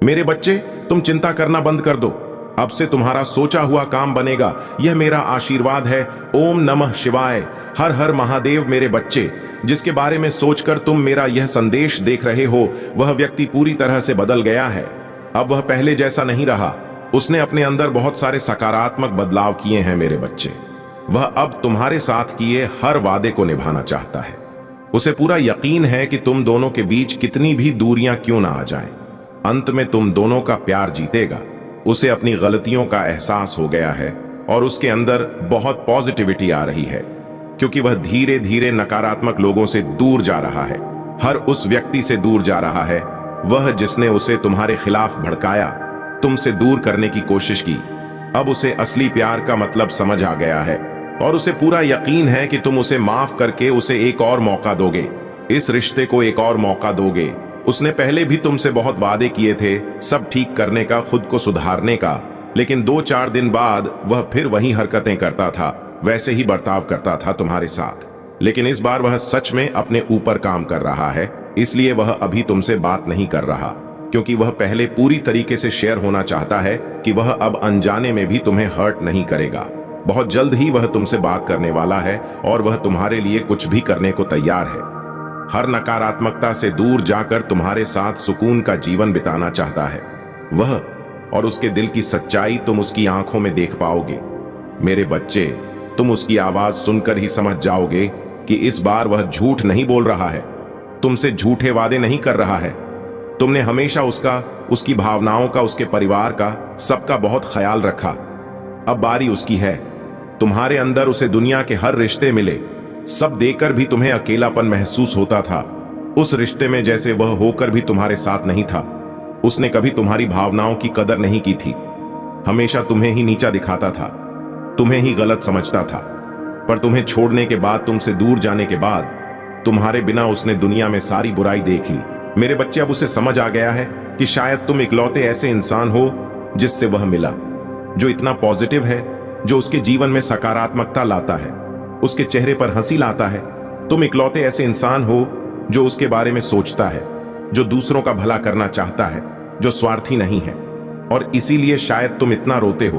मेरे बच्चे, तुम चिंता करना बंद कर दो। अब से तुम्हारा सोचा हुआ काम बनेगा, यह मेरा आशीर्वाद है। ओम नमः शिवाय। हर हर महादेव। मेरे बच्चे, जिसके बारे में सोचकर तुम मेरा यह संदेश देख रहे हो, वह व्यक्ति पूरी तरह से बदल गया है। अब वह पहले जैसा नहीं रहा। उसने अपने अंदर बहुत सारे सकारात्मक बदलाव किए हैं मेरे बच्चे। वह अब तुम्हारे साथ किए हर वादे को निभाना चाहता है। उसे पूरा यकीन है कि तुम दोनों के बीच कितनी भी दूरियां क्यों ना आ जाएं, अंत में तुम दोनों का प्यार जीतेगा। उसे अपनी गलतियों का एहसास हो गया है और उसके अंदर बहुत पॉजिटिविटी आ रही है, क्योंकि वह धीरे धीरे नकारात्मक लोगों से दूर जा रहा है। हर उस व्यक्ति से दूर जा रहा है, वह जिसने उसे तुम्हारे खिलाफ भड़काया, तुमसे दूर करने की कोशिश की। अब उसे असली प्यार का मतलब समझ आ गया है और उसे पूरा यकीन है कि तुम उसे माफ करके उसे एक और मौका दोगे, इस रिश्ते को एक और मौका दोगे। उसने पहले भी तुमसे बहुत वादे किए थे, सब ठीक करने का, खुद को सुधारने का, लेकिन 2-4 दिन बाद वह फिर वही हरकतें करता था, वैसे ही बर्ताव करता था तुम्हारे साथ। लेकिन इस बार वह सच में अपने ऊपर काम कर रहा है, इसलिए वह अभी तुमसे बात नहीं कर रहा, क्योंकि वह पहले पूरी तरीके से शेयर होना चाहता है कि वह अब अनजाने में भी तुम्हें हर्ट नहीं करेगा। बहुत जल्द ही वह तुमसे बात करने वाला है और वह तुम्हारे लिए कुछ भी करने को तैयार है। हर नकारात्मकता से दूर जाकर तुम्हारे साथ सुकून का जीवन बिताना चाहता है वह, और उसके दिल की सच्चाई तुम उसकी आंखों में देख पाओगे। मेरे बच्चे, तुम उसकी आवाज सुनकर ही समझ जाओगे कि इस बार वह झूठ नहीं बोल रहा है, तुमसे झूठे वादे नहीं कर रहा है। तुमने हमेशा उसका, उसकी भावनाओं का, उसके परिवार का, सबका बहुत ख्याल रखा। अब बारी उसकी है। तुम्हारे अंदर उसे दुनिया के हर रिश्ते मिले, सब देकर भी तुम्हें अकेलापन महसूस होता था। उस रिश्ते में जैसे वह होकर भी तुम्हारे साथ नहीं था। उसने कभी तुम्हारी भावनाओं की कदर नहीं की थी, हमेशा तुम्हें ही नीचा दिखाता था, तुम्हें ही गलत समझता था। पर तुम्हें छोड़ने के बाद, तुमसे दूर जाने के बाद, तुम्हारे बिना उसने दुनिया में सारी बुराई देख ली। मेरे बच्चे, अब उसे समझ आ गया है कि शायद तुम इकलौते ऐसे इंसान हो जिससे वह मिला, जो इतना पॉजिटिव है, जो उसके जीवन में सकारात्मकता लाता है, उसके चेहरे पर हंसी लाता है। तुम इकलौते ऐसे इंसान हो जो उसके बारे में सोचता है, जो दूसरों का भला करना चाहता है, जो स्वार्थी नहीं है। और इसीलिए शायद तुम इतना रोते हो।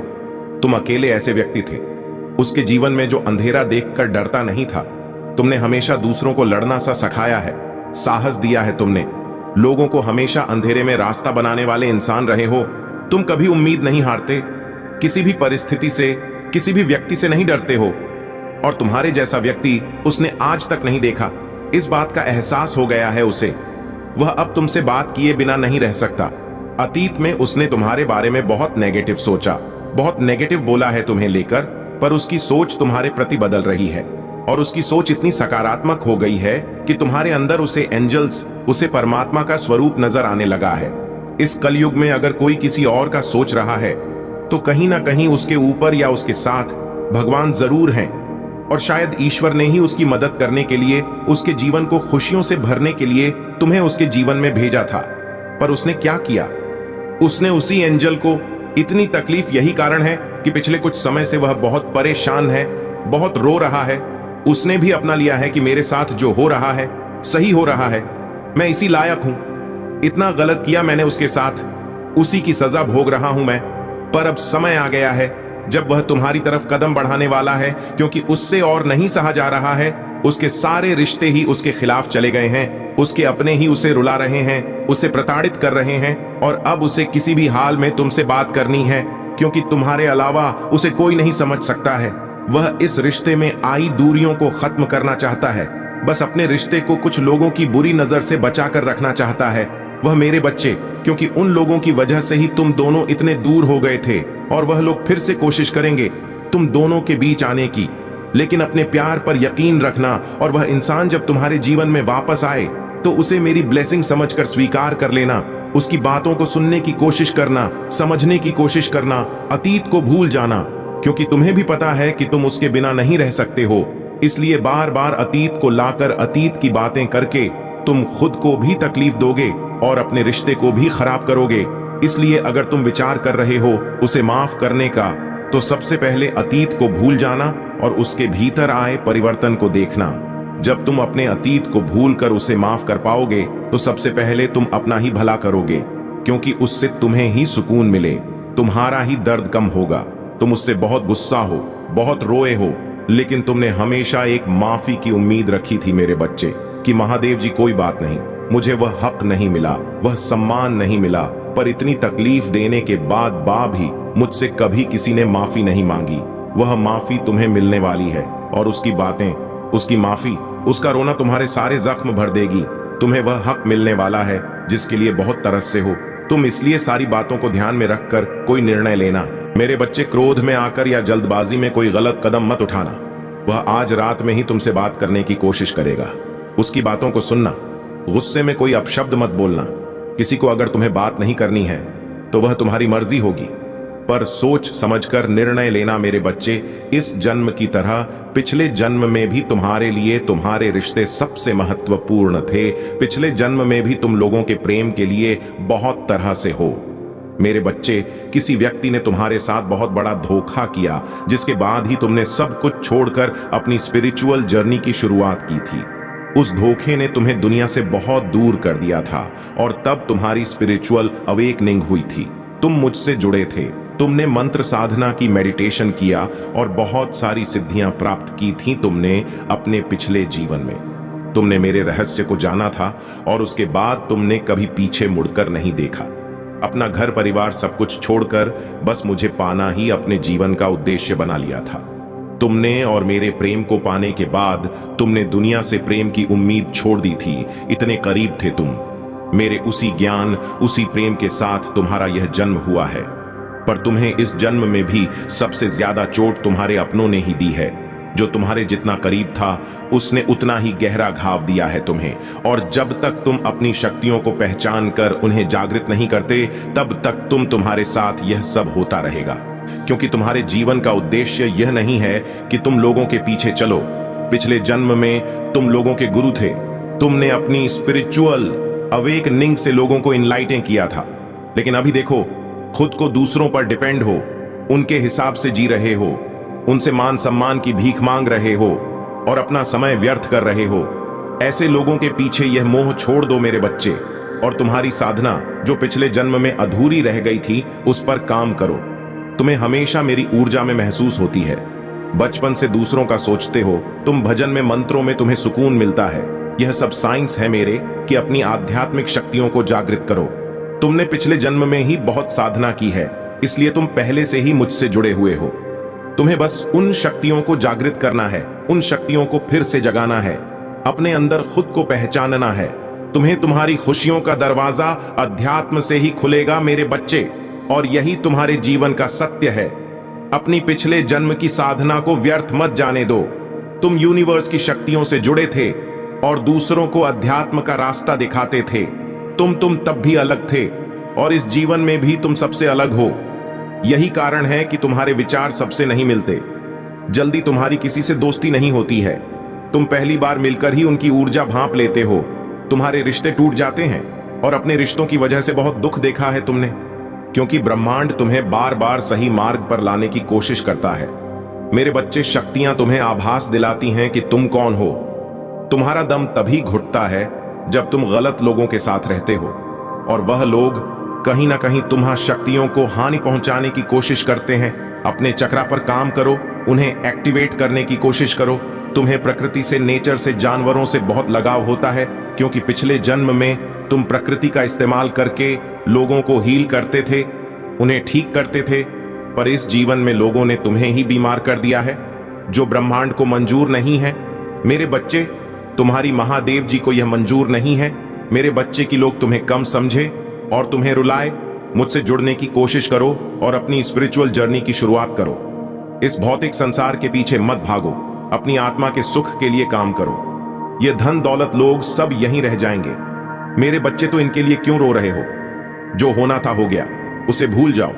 तुम अकेले ऐसे व्यक्ति थे उसके जीवन में जो अंधेरा देखकर डरता नहीं था। तुमने हमेशा दूसरों को लड़ना सा सिखाया है, साहस दिया है। तुमने लोगों को हमेशा अंधेरे में रास्ता बनाने वाले इंसान रहे हो। तुम कभी उम्मीद नहीं हारते, किसी भी परिस्थिति से, किसी भी व्यक्ति से नहीं डरते हो। और तुम्हारे जैसा व्यक्ति उसने आज तक नहीं देखा। इस बात का एहसास हो गया है उसे। वह अब तुमसे बात किए बिना नहीं रह सकता। अतीत में उसने तुम्हारे बारे में बहुत नेगेटिव सोचा, बहुत नेगेटिव बोला है तुम्हें लेकर, पर उसकी सोच तुम्हारे प्रति बदल रही है और उसकी सोच इतनी सकारात्मक हो गई है कि तुम्हारे अंदर उसे एंजल्स, उसे परमात्मा का स्वरूप नजर आने लगा है। इस कलयुग में अगर कोई किसी और का सोच रहा है तो कहीं ना कहीं उसके ऊपर या उसके साथ भगवान जरूर हैं, और शायद ईश्वर ने ही उसकी मदद करने के लिए, उसके जीवन को खुशियों से भरने के लिए तुम्हें उसके जीवन में भेजा था। पर उसने क्या किया? उसने उसी एंजल को इतनी तकलीफ, यही कारण है कि पिछले कुछ समय से वह बहुत परेशान है, बहुत रो रहा है। उसने भी अपना लिया है कि मेरे साथ जो हो रहा है सही हो रहा है, मैं इसी लायक हूं, इतना गलत किया मैंने उसके साथ, उसी की सजा भोग रहा हूं मैं। पर अब समय आ गया है जब वह तुम्हारी तरफ कदम बढ़ाने वाला है, क्योंकि उससे और नहीं सहा जा रहा है। उसके सारे रिश्ते ही उसके खिलाफ चले गए हैं, उसके अपने ही उसे रुला रहे हैं, उसे प्रताड़ित कर रहे हैं। और अब उसे किसी भी हाल में तुमसे बात करनी है, क्योंकि तुम्हारे अलावा उसे कोई नहीं समझ सकता है। वह इस रिश्ते में आई दूरियों को खत्म करना चाहता है, बस अपने रिश्ते को कुछ लोगों की बुरी नजर से बचाकर रखना चाहता है वह। मेरे बच्चे, क्योंकि उन लोगों की वजह से ही तुम दोनों इतने दूर हो गए थे, और वह लोग फिर से कोशिश करेंगे तुम दोनों के बीच आने की। लेकिन अपने प्यार पर यकीन रखना, और वह इंसान जब तुम्हारे जीवन में वापस आए तो उसे मेरी ब्लेसिंग समझकर स्वीकार कर लेना। उसकी बातों को सुनने की कोशिश करना, समझने की कोशिश करना, अतीत को भूल जाना, क्योंकि तुम्हें भी पता है कि तुम उसके बिना नहीं रह सकते हो। इसलिए बार बार अतीत को लाकर, अतीत की बातें करके तुम खुद को भी तकलीफ दोगे और अपने रिश्ते को भी खराब करोगे। इसलिए अगर तुम विचार कर रहे हो उसे माफ करने का, तो सबसे पहले अतीत को भूल जाना और उसके भीतर आए परिवर्तन को देखना। जब तुम अपने अतीत को भूलकर उसे माफ कर पाओगे तो सबसे पहले तुम अपना ही भला करोगे। क्योंकि उससे तुम्हें ही सुकून मिले, तुम्हारा ही दर्द कम होगा। तुम उससे बहुत गुस्सा हो, बहुत रोए हो, लेकिन तुमने हमेशा एक माफी की उम्मीद रखी थी मेरे बच्चे, कि महादेव जी कोई बात नहीं, मुझे वह हक नहीं मिला, वह सम्मान नहीं मिला, पर इतनी तकलीफ देने के बाद भी मुझसे कभी किसी ने माफी नहीं मांगी। वह माफी तुम्हें मिलने वाली है, और उसकी बातें, उसकी माफी, उसका रोना तुम्हारे सारे जख्म भर देगी। तुम्हें वह हक मिलने वाला है जिसके लिए बहुत तरस से हो। तुम इसलिए सारी बातों को ध्यान में रखकर कोई निर्णय लेना। मेरे बच्चे, क्रोध में आकर या जल्दबाजी में कोई गलत कदम मत उठाना। वह आज रात में ही तुमसे बात करने की कोशिश करेगा। उसकी बातों को सुनना, गुस्से में कोई अपशब्द मत बोलना। किसी को अगर तुम्हें बात नहीं करनी है तो वह तुम्हारी मर्जी होगी, पर सोच समझकर निर्णय लेना मेरे बच्चे। इस जन्म की तरह पिछले जन्म में भी तुम्हारे लिए तुम्हारे रिश्ते सबसे महत्वपूर्ण थे। पिछले जन्म में भी तुम लोगों के प्रेम के लिए बहुत तरह से हो। मेरे बच्चे, किसी व्यक्ति ने तुम्हारे साथ बहुत बड़ा धोखा किया, जिसके बाद ही तुमने सब कुछ छोड़कर अपनी स्पिरिचुअल जर्नी की शुरुआत की थी। उस धोखे ने तुम्हें दुनिया से बहुत दूर कर दिया था, और तब तुम्हारी स्पिरिचुअल अवेकनिंग हुई थी। तुम मुझसे जुड़े थे, तुमने मंत्र साधना की, मेडिटेशन किया, और बहुत सारी सिद्धियां प्राप्त की थी तुमने अपने पिछले जीवन में। तुमने मेरे रहस्य को जाना था, और उसके बाद तुमने कभी पीछे मुड़कर नहीं देखा। अपना घर परिवार सब कुछ छोड़कर बस मुझे पाना ही अपने जीवन का उद्देश्य बना लिया था। तुमने और मेरे प्रेम को पाने के बाद तुमने दुनिया से प्रेम की उम्मीद छोड़ दी थी। इतने करीब थे तुम। मेरे उसी ज्ञान, उसी प्रेम के साथ तुम्हारा यह जन्म हुआ है, पर तुम्हें इस जन्म में भी सबसे ज्यादा चोट तुम्हारे अपनों ने ही दी है। जो तुम्हारे जितना करीब था उसने उतना ही गहरा घाव दिया है तुम्हें, और जब तक तुम अपनी शक्तियों को पहचान कर उन्हें जागृत नहीं करते, तब तक तुम्हारे साथ यह सब होता रहेगा। क्योंकि तुम्हारे जीवन का उद्देश्य यह नहीं है कि तुम लोगों के पीछे चलो। पिछले जन्म में तुम लोगों के गुरु थे। तुमने अपनी स्पिरिचुअल अवेकनिंग से लोगों को इनलाइटें किया था, लेकिन अभी देखो, खुद को दूसरों पर डिपेंड हो, उनके हिसाब से जी रहे हो, उनसे मान सम्मान की भीख मांग रहे हो, और अपना समय व्यर्थ कर रहे हो। ऐसे लोगों के पीछे यह मोह छोड़ दो मेरे बच्चे, और तुम्हारी साधना जो पिछले जन्म में अधूरी रह गई थी, उस पर काम करो। तुम्हें हमेशा मेरी ऊर्जा में महसूस होती है। बचपन से दूसरों का सोचते हो, तुम भजन में, मंत्रों में तुम्हें सुकून मिलता है। यह सब साइंस है मेरे, कि अपनी आध्यात्मिक शक्तियों को जागृत करो। तुमने पिछले जन्म में ही बहुत साधना की है, इसलिए तुम पहले से ही मुझसे जुड़े हुए हो। तुम्हें बस उन शक्तियों को जागृत करना है, उन शक्तियों को फिर से जगाना है, अपने अंदर खुद को पहचानना है। तुम्हें तुम्हारी खुशियों का दरवाजा अध्यात्म से ही खुलेगा मेरे बच्चे, और यही तुम्हारे जीवन का सत्य है। अपनी पिछले जन्म की साधना को व्यर्थ मत जाने दो। तुम यूनिवर्स की शक्तियों से जुड़े थे और दूसरों को अध्यात्म का रास्ता दिखाते थे। तुम तब भी अलग थे, और इस जीवन में भी तुम सबसे अलग हो। यही कारण है कि तुम्हारे विचार सबसे नहीं मिलते। जल्दी तुम्हारी किसी से दोस्ती नहीं होती है। तुम पहली बार मिलकर ही उनकी ऊर्जा भांप लेते हो। तुम्हारे रिश्ते टूट जाते हैं, और अपने रिश्तों की वजह से बहुत दुख देखा है तुमने, क्योंकि ब्रह्मांड तुम्हें बार बार सही मार्ग पर लाने की कोशिश करता है। मेरे बच्चे, शक्तियां तुम्हें आभास दिलाती हैं कि तुम कौन हो। तुम्हारा दम तभी घुटता है जब तुम गलत लोगों के साथ रहते हो, और वह लोग कहीं ना कहीं तुम्हारी शक्तियों को हानि पहुंचाने की कोशिश करते हैं। अपने चक्रा पर काम करो, उन्हें एक्टिवेट करने की कोशिश करो। तुम्हें प्रकृति से, नेचर से, जानवरों से बहुत लगाव होता है, क्योंकि पिछले जन्म में तुम प्रकृति का इस्तेमाल करके लोगों को हील करते थे, उन्हें ठीक करते थे। पर इस जीवन में लोगों ने तुम्हें ही बीमार कर दिया है, जो ब्रह्मांड को मंजूर नहीं है। मेरे बच्चे, तुम्हारी महादेव जी को यह मंजूर नहीं है मेरे बच्चे की लोग तुम्हें कम समझे और तुम्हें रुलाए। मुझसे जुड़ने की कोशिश करो और अपनी स्पिरिचुअल जर्नी की शुरुआत करो। इस भौतिक संसार के पीछे मत भागो, अपनी आत्मा के सुख के लिए काम करो। ये धन दौलत लोग सब यहीं रह जाएंगे। मेरे बच्चे, तो इनके लिए क्यों रो रहे हो? जो होना था हो गया, उसे भूल जाओ,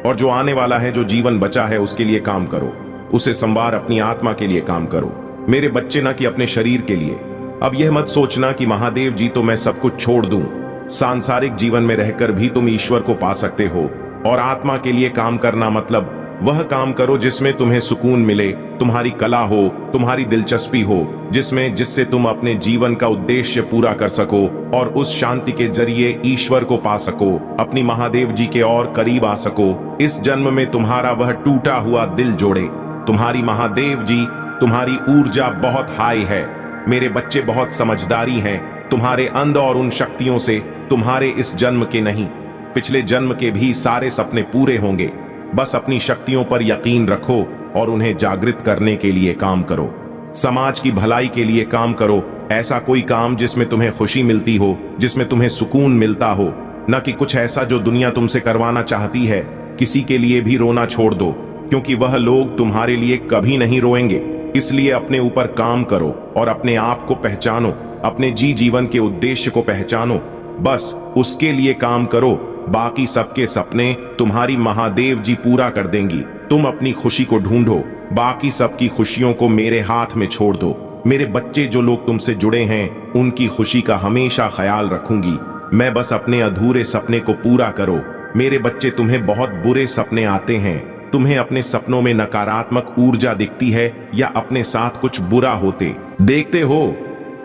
और जो आने वाला है, जो जीवन बचा है, उसके लिए काम करो। उसे संवार, अपनी आत्मा के लिए काम करो मेरे बच्चे, ना कि अपने शरीर के लिए। अब यह मत सोचना कि महादेव जी तो मैं सब कुछ छोड़ दूं। सांसारिक जीवन में रहकर भी तुम ईश्वर को पा सकते हो, और आत्मा के लिए काम करना मतलब वह काम करो जिसमें तुम्हें सुकून मिले, तुम्हारी कला हो, तुम्हारी दिलचस्पी हो, जिससे तुम अपने जीवन का उद्देश्य पूरा कर सको और उस शांति के जरिए ईश्वर को पा सको, अपनी महादेव जी के और करीब आ सको। इस जन्म में तुम्हारा वह टूटा हुआ दिल जोड़े। तुम्हारी महादेव जी, तुम्हारी ऊर्जा बहुत हाई है। मेरे बच्चे बहुत समझदारी हैं। तुम्हारे अंध और उन शक्तियों से तुम्हारे इस जन्म के नहीं, पिछले जन्म के भी सारे सपने पूरे होंगे। बस अपनी शक्तियों पर यकीन रखो और उन्हें जागृत करने के लिए काम करो। समाज की भलाई के लिए काम करो। ऐसा कोई काम जिसमें तुम्हें खुशी मिलती हो, जिसमें तुम्हें सुकून मिलता हो, न कि कुछ ऐसा जो दुनिया तुमसे करवाना चाहती है। किसी के लिए भी रोना छोड़ दो, क्योंकि वह लोग तुम्हारे लिए कभी नहीं रोएंगे। इसलिए अपने ऊपर काम करो और अपने आप को पहचानो, अपने जीवन के उद्देश्य को पहचानो। बस उसके लिए काम करो। बाकी सबके सपने तुम्हारी महादेव जी पूरा कर देंगी। तुम अपनी खुशी को ढूंढो, बाकी सबकी खुशियों को मेरे हाथ में छोड़ दो। मेरे बच्चे, जो लोग तुमसे जुड़े हैं, उनकी खुशी का हमेशा ख्याल रखूंगी मैं। बस अपने अधूरे सपने को पूरा करो। मेरे बच्चे, तुम्हें बहुत बुरे सपने आते हैं, तुम्हें अपने सपनों में नकारात्मक ऊर्जा दिखती है या अपने साथ कुछ बुरा होते देखते हो।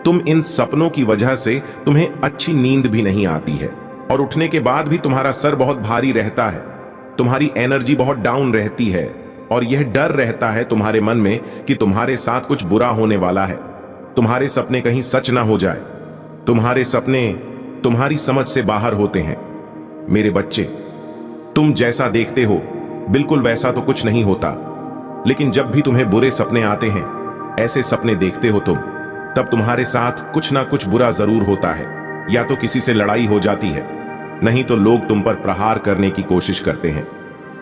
तुम इन सपनों की वजह से तुम्हें अच्छी नींद भी नहीं आती है और उठने के बाद भी तुम्हारा सर बहुत भारी रहता है। तुम्हारी एनर्जी बहुत डाउन रहती है और यह डर रहता है तुम्हारे मन में कि तुम्हारे साथ कुछ बुरा होने वाला है। तुम्हारे सपने कहीं सच ना हो जाए। तुम्हारे सपने तुम्हारी समझ से बाहर होते हैं। मेरे बच्चे, तुम जैसा देखते हो बिल्कुल वैसा तो कुछ नहीं होता, लेकिन जब भी तुम्हें बुरे सपने आते हैं, ऐसे सपने देखते हो तुम, तब तुम्हारे साथ कुछ ना कुछ बुरा जरूर होता है। या तो किसी से लड़ाई हो जाती है, नहीं तो लोग तुम पर प्रहार करने की कोशिश करते हैं।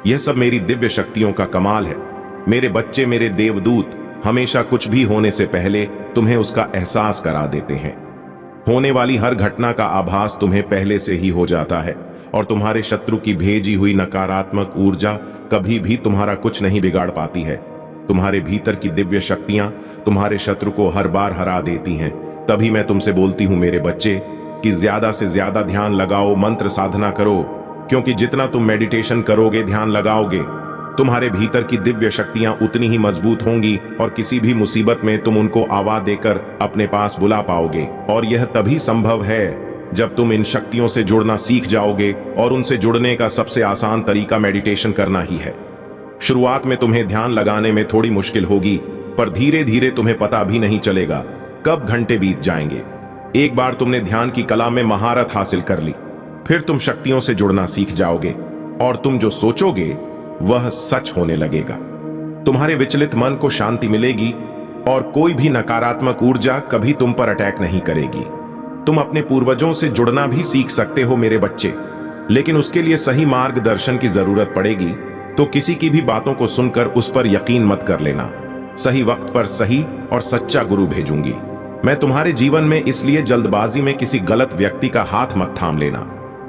यह सब मेरी दिव्य शक्तियों का कमाल है। मेरे बच्चे, मेरे देवदूत हमेशा कुछ भी होने से पहले तुम्हें उसका एहसास करा देते हैं। होने वाली हर घटना का आभास तुम्हें पहले से ही हो जाता है और तुम्हारे शत्रु की भेजी हुई नकारात्मक ऊर्जा कभी भी तुम्हारा कुछ नहीं बिगाड़ पाती है। तुम्हारे भीतर की दिव्य शक्तियां तुम्हारे शत्रु को हर बार हरा देती हैं। तभी मैं तुमसे बोलती हूं मेरे बच्चे कि ज्यादा से ज्यादा ध्यान लगाओ, मंत्र साधना करो, क्योंकि जितना तुम मेडिटेशन करोगे, ध्यान लगाओगे, तुम्हारे भीतर की दिव्य शक्तियां उतनी ही मजबूत होंगी और किसी भी मुसीबत में तुम उनको आवाज देकर अपने पास बुला पाओगे। और यह तभी संभव है जब तुम इन शक्तियों से जुड़ना सीख जाओगे, और उनसे जुड़ने का सबसे आसान तरीका मेडिटेशन करना ही है। शुरुआत में तुम्हें ध्यान लगाने में थोड़ी मुश्किल होगी, पर धीरे धीरे तुम्हें पता भी नहीं चलेगा कब घंटे बीत जाएंगे। एक बार तुमने ध्यान की कला में महारत हासिल कर ली, फिर तुम शक्तियों से जुड़ना सीख जाओगे और तुम जो सोचोगे वह सच होने लगेगा। तुम्हारे विचलित मन को शांति मिलेगी और कोई भी नकारात्मक ऊर्जा कभी तुम पर अटैक नहीं करेगी। तुम अपने पूर्वजों से जुड़ना भी सीख सकते हो मेरे बच्चे, लेकिन उसके लिए सही मार्गदर्शन की जरूरत पड़ेगी। तो किसी की भी बातों को सुनकर उस पर यकीन मत कर लेना। सही वक्त पर सही और सच्चा गुरु भेजूंगी। मैं तुम्हारे जीवन में इसलिए जल्दबाजी में किसी गलत व्यक्ति का हाथ मत थाम लेना,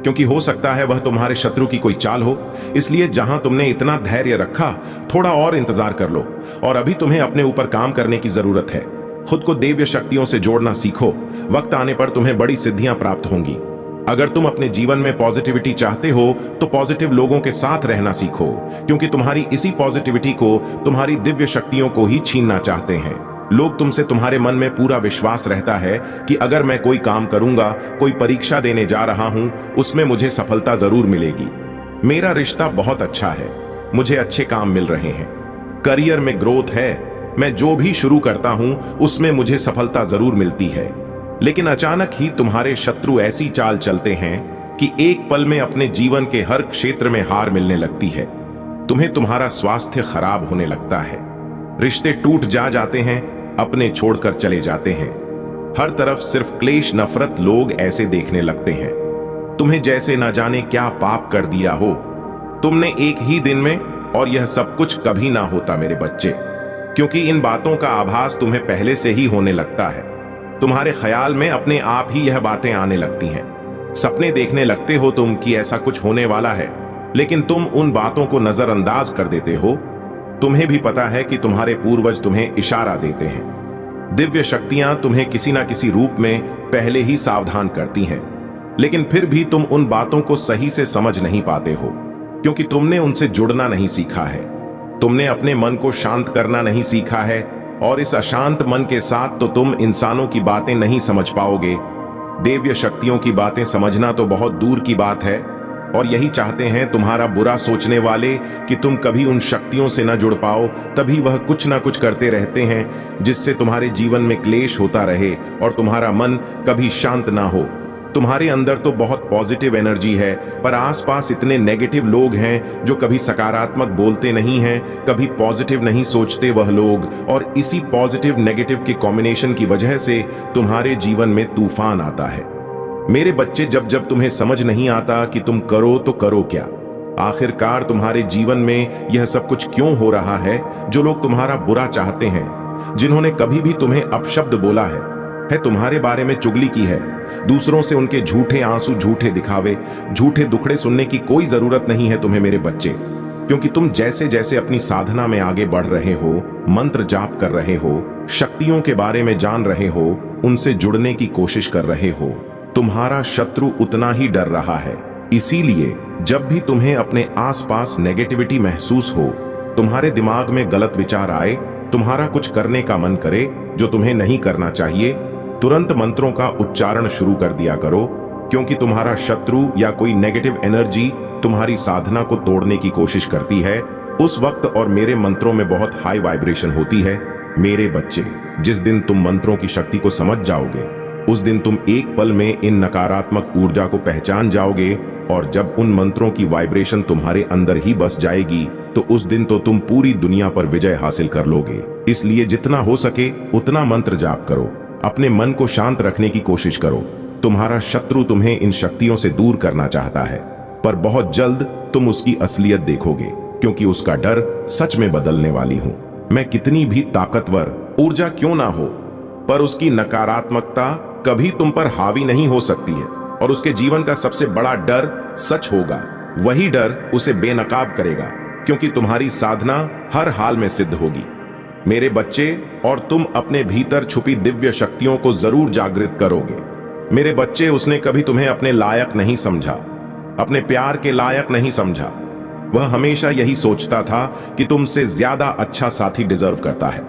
क्योंकि हो सकता है वह तुम्हारे शत्रु की कोई चाल हो। इसलिए जहां तुमने इतना धैर्य रखा, थोड़ा और इंतजार कर लो। और अभी तुम्हें अपने ऊपर काम करने की जरूरत है। खुद को दिव्य शक्तियों से जोड़ना सीखो। वक्त आने पर तुम्हें बड़ी सिद्धियां प्राप्त होंगी। अगर तुम अपने जीवन में पॉजिटिविटी चाहते हो तो पॉजिटिव लोगों के साथ रहना सीखो, क्योंकि तुम्हारी इसी पॉजिटिविटी को तुम्हारी दिव्य शक्तियों को ही छीनना चाहते हैं। लोग तुमसे, तुम्हारे मन में पूरा विश्वास रहता है कि अगर मैं कोई काम करूंगा, कोई परीक्षा देने जा रहा हूं, उसमें मुझे सफलता जरूर मिलेगी। मेरा रिश्ता बहुत अच्छा है, मुझे अच्छे काम मिल रहे हैं, करियर में ग्रोथ है, मैं जो भी शुरू करता हूं उसमें मुझे सफलता जरूर मिलती है। लेकिन अचानक ही तुम्हारे शत्रु ऐसी चाल चलते हैं कि एक पल में अपने जीवन के हर क्षेत्र में हार मिलने लगती है। तुम्हें तुम्हारा स्वास्थ्य खराब होने लगता है, रिश्ते टूट जाते हैं, अपने छोड़कर चले जाते हैं। हर तरफ सिर्फ क्लेश, नफरत, लोग ऐसे देखने लगते हैं तुम्हें जैसे न जाने क्या पाप कर दिया हो तुमने एक ही दिन में। और यह सब कुछ कभी ना होता मेरे बच्चे, क्योंकि इन बातों का आभास तुम्हें पहले से ही होने लगता है। तुम्हारे ख्याल में अपने आप ही यह बातें आने लगती हैं। सपने देखने लगते हो तुम कि ऐसा कुछ होने वाला है, लेकिन तुम उन बातों को नजरअंदाज कर देते हो। तुम्हें भी पता है कि तुम्हारे पूर्वज तुम्हें इशारा देते हैं। दिव्य शक्तियां तुम्हें किसी ना किसी रूप में पहले ही सावधान करती हैं, लेकिन फिर भी तुम उन बातों को सही से समझ नहीं पाते हो, क्योंकि तुमने उनसे जुड़ना नहीं सीखा है। तुमने अपने मन को शांत करना नहीं सीखा है, और इस अशांत मन के साथ तो तुम इंसानों की बातें नहीं समझ पाओगे। दिव्य शक्तियों की बातें समझना तो बहुत दूर की बात है, और यही चाहते हैं तुम्हारा बुरा सोचने वाले कि तुम कभी उन शक्तियों से न जुड़ पाओ। तभी वह कुछ ना कुछ करते रहते हैं जिससे तुम्हारे जीवन में क्लेश होता रहे और तुम्हारा मन कभी शांत ना हो। तुम्हारे अंदर तो बहुत पॉजिटिव एनर्जी है, पर आसपास इतने नेगेटिव लोग हैं जो कभी सकारात्मक बोलते नहीं हैं, कभी पॉजिटिव नहीं सोचते वह लोग, और इसी पॉजिटिव नेगेटिव के कॉम्बिनेशन की वजह से तुम्हारे जीवन में तूफान आता है। मेरे बच्चे, जब जब तुम्हें समझ नहीं आता कि तुम करो तो करो क्या, आखिरकार तुम्हारे जीवन में यह सब कुछ क्यों हो रहा है। जो लोग तुम्हारा बुरा चाहते हैं, जिन्होंने कभी भी तुम्हें अपशब्द बोला है तुम्हारे बारे में चुगली की है, दूसरों से उनके झूठे आंसू, झूठे दिखावे, झूठे दुखड़े सुनने की कोई जरूरत नहीं है तुम्हें मेरे बच्चे, क्योंकि तुम जैसे जैसे अपनी साधना में आगे बढ़ रहे हो, मंत्र जाप कर रहे हो, शक्तियों के बारे में जान रहे हो, उनसे जुड़ने की कोशिश कर रहे हो, तुम्हारा शत्रु उतना ही डर रहा है। इसीलिए जब भी तुम्हें अपने आसपास नेगेटिविटी महसूस हो, तुम्हारे दिमाग में गलत विचार आए, तुम्हारा कुछ करने का मन करे जो तुम्हें नहीं करना चाहिए, तुरंत मंत्रों का उच्चारण शुरू कर दिया करो, क्योंकि तुम्हारा शत्रु या कोई नेगेटिव एनर्जी तुम्हारी साधना को तोड़ने की कोशिश करती है उस वक्त, और मेरे मंत्रों में बहुत हाई वाइब्रेशन होती है। मेरे बच्चे, जिस दिन तुम मंत्रों की शक्ति को समझ जाओगे, उस दिन तुम एक पल में इन नकारात्मक ऊर्जा को पहचान जाओगे, और जब उन मंत्रों की वाइब्रेशन तुम्हारे अंदर ही बस जाएगी तो उस दिन तो तुम पूरी दुनिया पर विजय हासिल कर लोगे। इसलिए जितना हो सके उतना मंत्र जाप करो, अपने मन को शांत रखने की कोशिश करो। तुम्हारा शत्रु तुम्हें इन शक्तियों से दूर करना चाहता है, पर बहुत जल्द तुम उसकी असलियत देखोगे, क्योंकि उसका डर सच में बदलने वाली हूं। मैं कितनी भी ताकतवर ऊर्जा क्यों ना हो, पर उसकी नकारात्मकता कभी तुम पर हावी नहीं हो सकती है, और उसके जीवन का सबसे बड़ा डर सच होगा। वही डर उसे बेनकाब करेगा, क्योंकि तुम्हारी साधना हर हाल में सिद्ध होगी मेरे बच्चे, और तुम अपने भीतर छुपी दिव्य शक्तियों को जरूर जागृत करोगे। मेरे बच्चे, उसने कभी तुम्हें अपने लायक नहीं समझा, अपने प्यार के लायक नहीं समझा। वह हमेशा यही सोचता था कि तुमसे ज्यादा अच्छा साथी डिजर्व करता है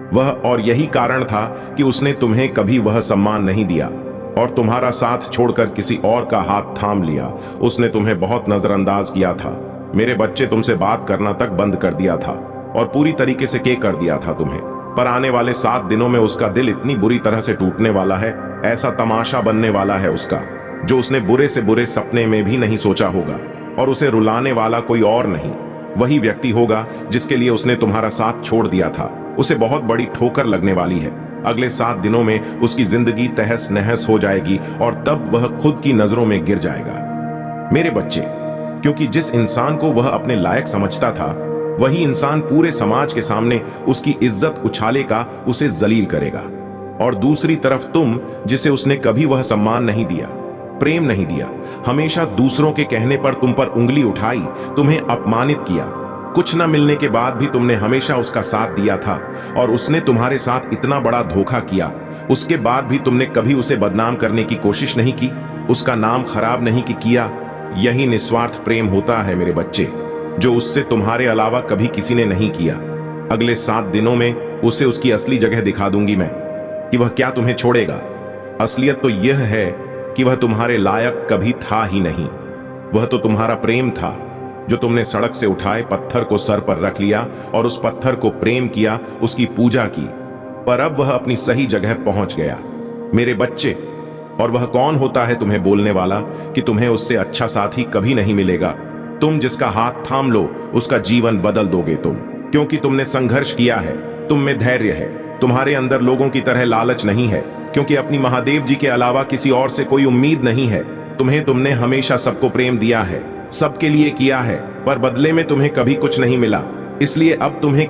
वह, और यही कारण था कि उसने तुम्हें कभी वह सम्मान नहीं दिया और तुम्हारा साथ छोड़कर किसी और का हाथ थाम लिया। उसने तुम्हें बहुत नजरअंदाज किया था मेरे बच्चे, तुमसे बात करना तक बंद कर दिया था और पूरी तरीके से कर दिया था तुम्हें। पर आने वाले 7 दिनों में उसका दिल इतनी बुरी तरह से टूटने वाला है, ऐसा तमाशा बनने वाला है उसका, जो उसने बुरे से बुरे सपने में भी नहीं सोचा होगा। और उसे रुलाने वाला कोई और नहीं, वही व्यक्ति होगा जिसके लिए उसने तुम्हारा साथ छोड़ दिया था। उसे बहुत बड़ी ठोकर लगने वाली है। अगले 7 दिनों में उसकी जिंदगी तहस नहस हो जाएगी और तब वह खुद की नजरों में गिर जाएगा मेरे बच्चे, क्योंकि जिस इंसान को वह अपने लायक समझता था, वही इंसान पूरे समाज के सामने उसकी इज्जत उछालेगा, उसे जलील करेगा। और दूसरी तरफ तुम, जिसे उसने कभी वह सम्मान नहीं दिया, प्रेम नहीं दिया, हमेशा दूसरों के कहने पर तुम पर उंगली उठाई, तुम्हें अपमानित किया, कुछ न मिलने के बाद भी तुमने हमेशा उसका साथ दिया था और उसने तुम्हारे साथ इतना बड़ा धोखा किया, उसके बाद भी तुमने कभी उसे बदनाम करने की कोशिश नहीं की, उसका नाम खराब नहीं किया। यही निस्वार्थ प्रेम होता है मेरे बच्चे, जो उससे तुम्हारे अलावा कभी किसी ने नहीं किया। अगले 7 दिनों में उसे उसकी असली जगह दिखा दूंगी मैं, कि वह क्या तुम्हें छोड़ेगा। असलियत तो यह है कि वह तुम्हारे लायक कभी था ही नहीं। वह तो तुम्हारा प्रेम था, जो तुमने सड़क से उठाए पत्थर को सर पर रख लिया और उस पत्थर को प्रेम किया, उसकी पूजा की। पर अब वह अपनी सही जगह पहुंच गया मेरे बच्चे। और वह कौन होता है तुम्हें बोलने वाला कि तुम्हें उससे अच्छा साथी कभी नहीं मिलेगा। तुम जिसका हाथ थाम लो, उसका जीवन बदल दोगे तुम, क्योंकि तुमने संघर्ष किया है, तुम में धैर्य है, तुम्हारे अंदर लोगों की तरह लालच नहीं है, क्योंकि अपनी महादेव जी के अलावा किसी और से कोई उम्मीद नहीं है। तुमने हमेशा सबको प्रेम दिया है, सबके लिए किया है, पर बदले में तुम्हें कभी कुछ नहीं मिला। इसलिए अब तुम्हें